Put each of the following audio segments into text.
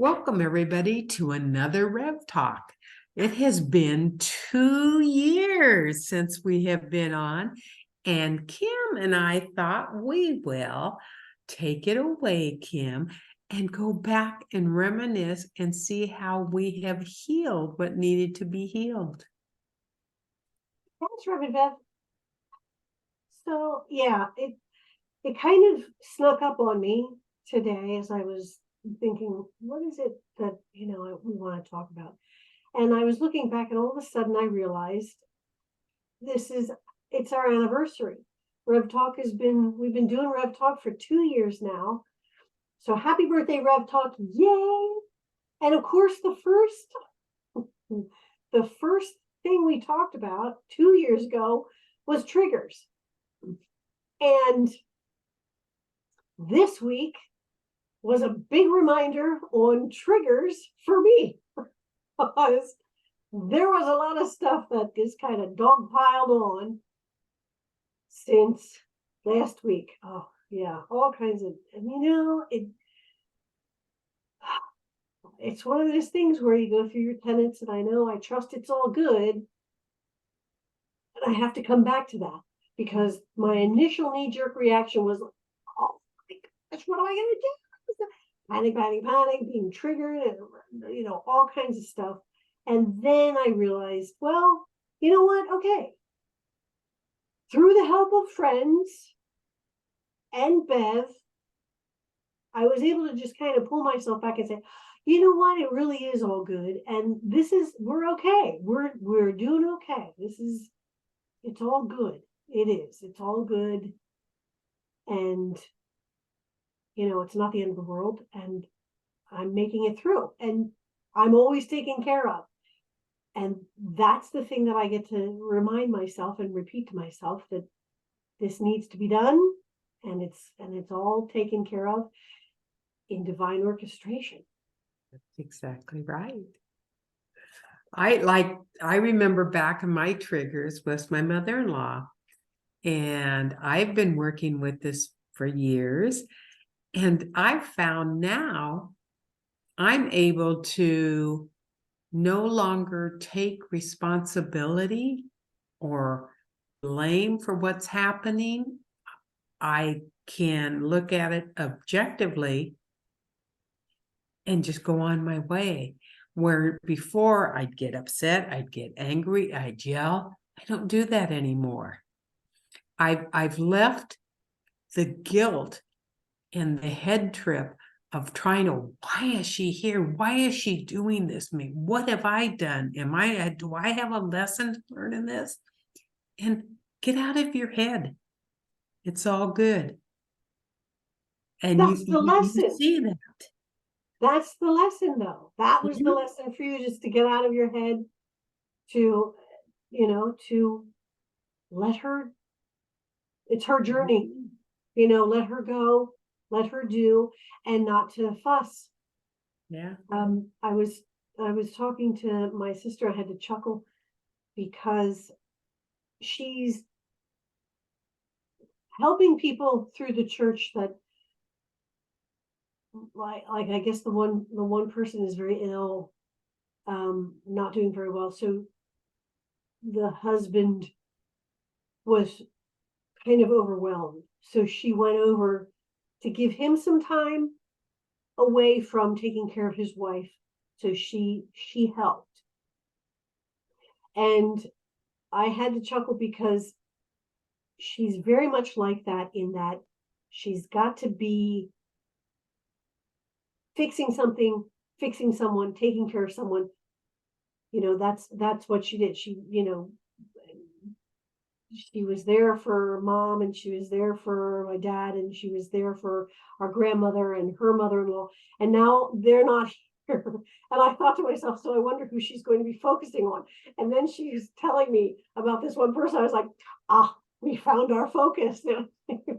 Welcome, everybody, to another Rev Talk. It has been 2 years since we have been on, and Kim and I thought we will take it away, Kim, and go back and reminisce and see how we have healed what needed to be healed. Thanks, Reverend Bev. So yeah, it kind of snuck up on me today as I was thinking, what is it that we want to talk about? And I was looking back, and all of a sudden I realized it's our anniversary. Rev Talk we've been doing Rev Talk for 2 years now. So happy birthday, Rev Talk! Yay! And of course, the first thing we talked about 2 years ago was triggers. And this week was a big reminder on triggers for me, because there was a lot of stuff that is kind of dogpiled on since last week. Oh yeah, all kinds of, and it's one of those things where you go through your tenets, and I trust it's all good, and I have to come back to that because my initial knee-jerk reaction was, oh my gosh, what am I going to do? Panic, being triggered, and all kinds of stuff. And then I realized, well, you know what? Okay. Through the help of friends and Bev, I was able to just kind of pull myself back and say, you know what? It really is all good. And we're okay. We're doing okay. It's all good. It is. It's all good. And it's not the end of the world, and I'm making it through, and I'm always taken care of. And that's the thing that I get to remind myself and repeat to myself, that this needs to be done, and it's all taken care of in divine orchestration. That's exactly right. I remember back in my triggers was my mother-in-law, and I've been working with this for years. And I found now I'm able to no longer take responsibility or blame for what's happening. I can look at it objectively and just go on my way. Where before I'd get upset, I'd get angry, I'd yell. I don't do that anymore. I've left the guilt and the head trip of trying to, why is she here? Why is she doing this to me? What have I done? Do I have a lesson to learn in this? And get out of your head. It's all good. And That's the lesson. You see that. That's the lesson, though. That was the lesson for you, just to get out of your head, to let her, it's her journey, let her go, let her do, and not to fuss. Yeah. I was talking to my sister. I had to chuckle because she's helping people through the church that, like I guess the one person is very ill, not doing very well. So the husband was kind of overwhelmed. So she went over to give him some time away from taking care of his wife. So she helped. And I had to chuckle because she's very much like that, in that she's got to be fixing something, fixing someone, taking care of someone. That's what she did. She was there for mom, and she was there for my dad, and she was there for our grandmother and her mother-in-law, and now they're not here. And I thought to myself, so I wonder who she's going to be focusing on. And then she's telling me about this one person. I was like, we found our focus. Yeah.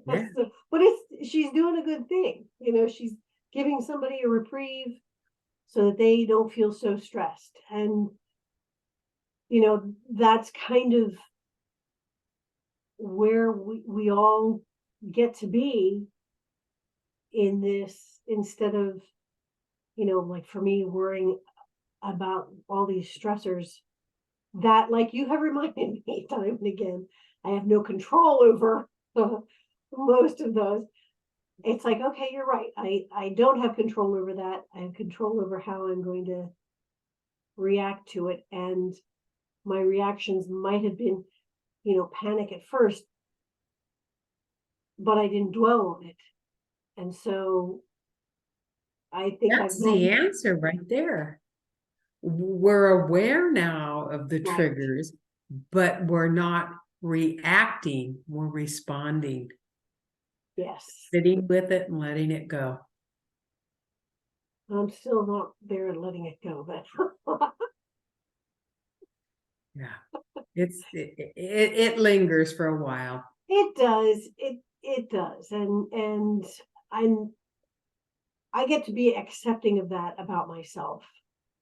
But she's doing a good thing. She's giving somebody a reprieve so that they don't feel so stressed. And that's kind of where we all get to be in this, instead of like for me, worrying about all these stressors that, like you have reminded me time and again, I have no control over most of those. It's like, okay, you're right. I don't have control over that. I have control over how I'm going to react to it. And my reactions might have been, panic at first, but I didn't dwell on it. And so I think I've That's the gotten answer right there. We're aware now of the right. triggers, but we're not reacting, we're responding, Yes. sitting with it and letting it go. I'm still not there and letting it go, but Yeah, it lingers for a while. it does. It does. And I'm I get to be accepting of that about myself,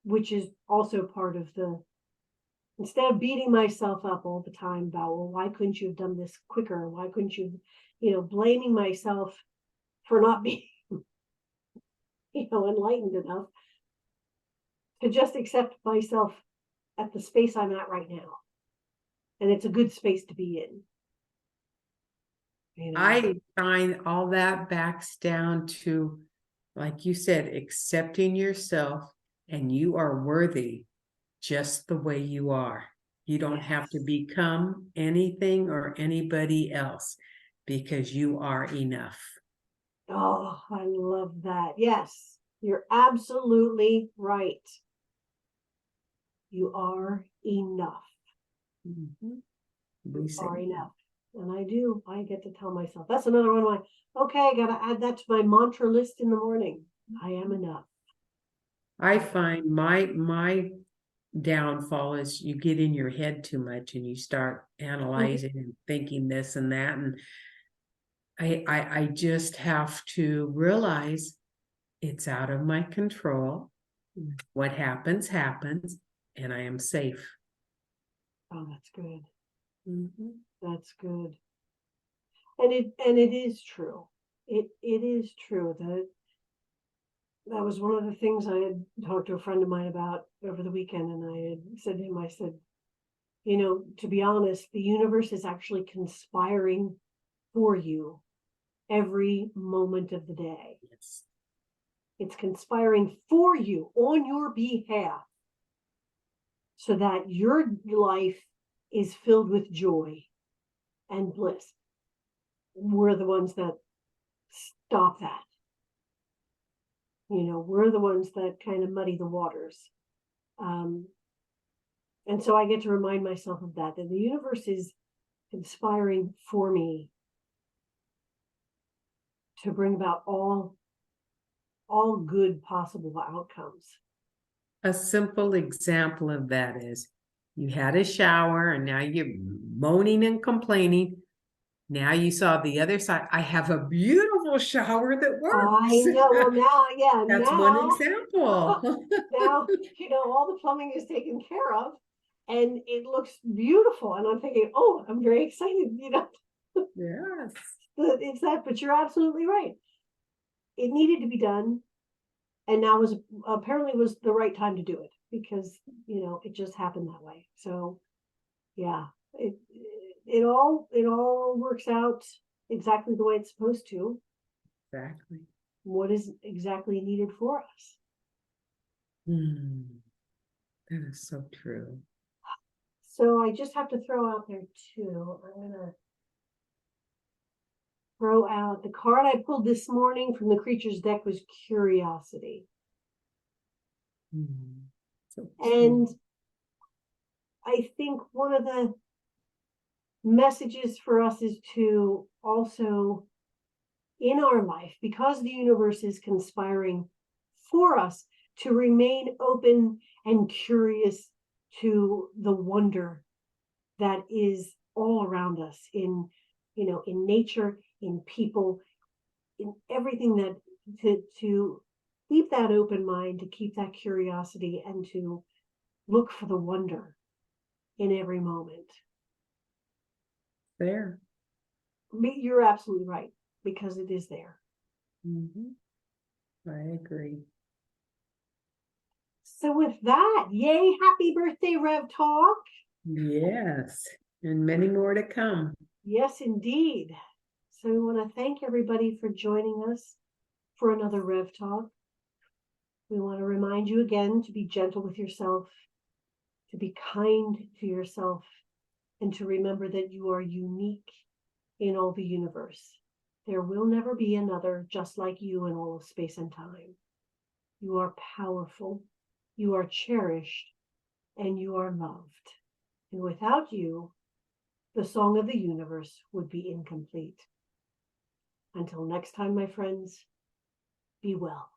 which is also part of instead of beating myself up all the time about, well, why couldn't you have done this quicker? Why couldn't you, blaming myself for not being, enlightened enough to just accept myself at the space I'm at right now. And it's a good space to be in. I find all that backs down to, like you said, accepting yourself, and you are worthy just the way you are. You don't have to become anything or anybody else, because you are enough. Oh, I love that. Yes, you're absolutely right. You are enough. Mhm. You We say are enough. And I get to tell myself. That's another one of my, okay, I got to add that to my mantra list in the morning. I am enough. I find my downfall is you get in your head too much and you start analyzing and thinking this and that, and I just have to realize it's out of my control. What happens happens, and I am safe. Oh, that's good. Mhm. That's good. And it is true. It is true that was one of the things I had talked to a friend of mine about over the weekend, and I had said to him, I said, to be honest, the universe is actually conspiring for you every moment of the day. Yes. It's conspiring for you on your behalf so that your life is filled with joy and bliss. We're the ones that stop that. We're the ones that kind of muddy the waters. And so I get to remind myself of that the universe is conspiring for me to bring about all good possible outcomes. A simple example of that is you had a shower and now you're moaning and complaining. Now you saw the other side. I have a beautiful shower that I works. know. Well, That's one example. now, all the plumbing is taken care of and it looks beautiful. And I'm thinking, oh, I'm very excited, Yes. It's that, but you're absolutely right. It needed to be done. And now apparently was the right time to do it because, it just happened that way. So yeah, it all works out exactly the way it's supposed to. Exactly. What is exactly needed for us. That is so true. So I just have to throw out there too. I'm gonna throw out the card I pulled this morning from the creatures deck was curiosity. So And I think one of the messages for us is to also in our life, because the universe is conspiring for us, to remain open and curious to the wonder that is all around us in nature, in people, in everything, that to keep that open mind, to keep that curiosity, and to look for the wonder in every moment. there. You're absolutely right, because it is there. I agree. So with that, yay, happy birthday, Rev Talk. Yes, and many more to come. Yes, indeed. So we want to thank everybody for joining us for another Rev Talk. We want to remind you again to be gentle with yourself, to be kind to yourself, and to remember that you are unique in all the universe. There will never be another just like you in all of space and time. You are powerful, you are cherished, and you are loved. And without you, the song of the universe would be incomplete. Until next time, my friends, be well.